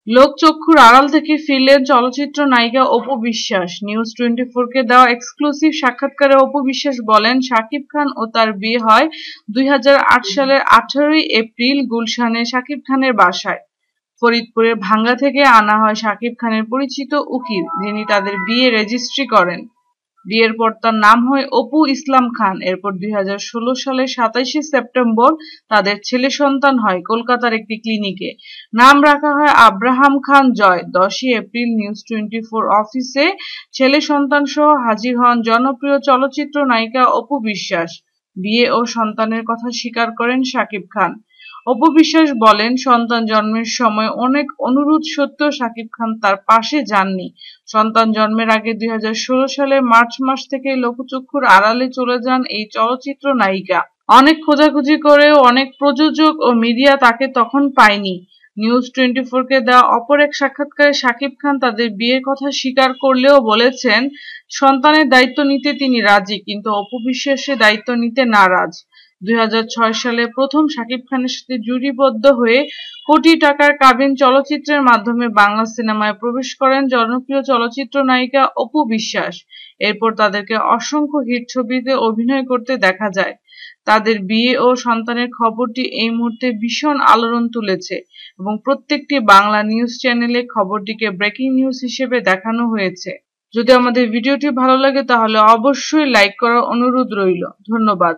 লোকচক্ষুর আড়াল থেকে ফিরলেন চলচ্চিত্র নায়িকা অপু বিশ্বাস। নিউজ 24-কে দেওয়া এক্সক্লুসিভ সাক্ষাৎকারে অপু বিশ্বাস বলেন, শাকিব খান ও তার বিয়ে হয় 2008 সালের 18 এপ্রিল গুলশানে শাকিব খানের বাসায়। ফরিদপুরের ভাঙ্গা থেকে আনা হয় শাকিব খানের পরিচিত উকিল, যিনি তাদের বিয়ে রেজিস্ট্রি করেন। বিয়ের পর তার নাম হয় অপু ইসলাম খান। এরপর 2016 সালের 27 সেপ্টেম্বর তাদের ছেলে সন্তান হয় কলকাতার একটি ক্লিনিকে। নাম রাখা হয় আব্রাহাম খান জয়। 10 এপ্রিল নিউজ 24 অফিসে ছেলে সন্তান সহ হাজির হন জনপ্রিয় চলচ্চিত্র নায়িকা অপু বিশ্বাস। বিয়ে ও সন্তানের কথা স্বীকার করেন শাকিব খান। অপু বিশ্বাস বলেন, সন্তান জন্মের সময় অনেক অনুরোধ সত্ত্বেও শাকিব খান তার পাশে যাননি। সন্তান জন্মের আগে 2016 সালের মার্চ মাস থেকে লোকচক্ষুর আড়ালে চলে যান এই চলচ্চিত্র নায়িকা। অনেক খোঁজাখুঁজি করেও অনেক প্রযোজক ও মিডিয়া তাকে তখন পায়নি। নিউজ 24-কে দেওয়া অপর এক সাক্ষাৎকারে শাকিব খান তাদের বিয়ের কথা স্বীকার করলেও বলেছেন, সন্তানের দায়িত্ব নিতে তিনি রাজি, কিন্তু অপু বিশ্বাসের দায়িত্ব নিতে নারাজ। 2006 সালে প্রথম শাকিব খানের সাথে জুটিবদ্ধ হয়ে কোটি টাকার কাবিন চলচ্চিত্রের মাধ্যমে বাংলা সিনেমায় প্রবেশ করেন জনপ্রিয় চলচ্চিত্র নায়িকা অপু বিশ্বাস। এরপর তাদেরকে অসংখ্য হিট ছবিতে অভিনয় করতে দেখা যায়। তাদের বিয়ে ও সন্তানের খবরটি এই মুহূর্তে ভীষণ আলোড়ন তুলেছে এবং প্রত্যেকটি বাংলা নিউজ চ্যানেলে খবরটিকে ব্রেকিং নিউজ হিসেবে দেখানো হয়েছে। যদি আমাদের ভিডিওটি ভালো লাগে তাহলে অবশ্যই লাইক করার অনুরোধ রইল। ধন্যবাদ।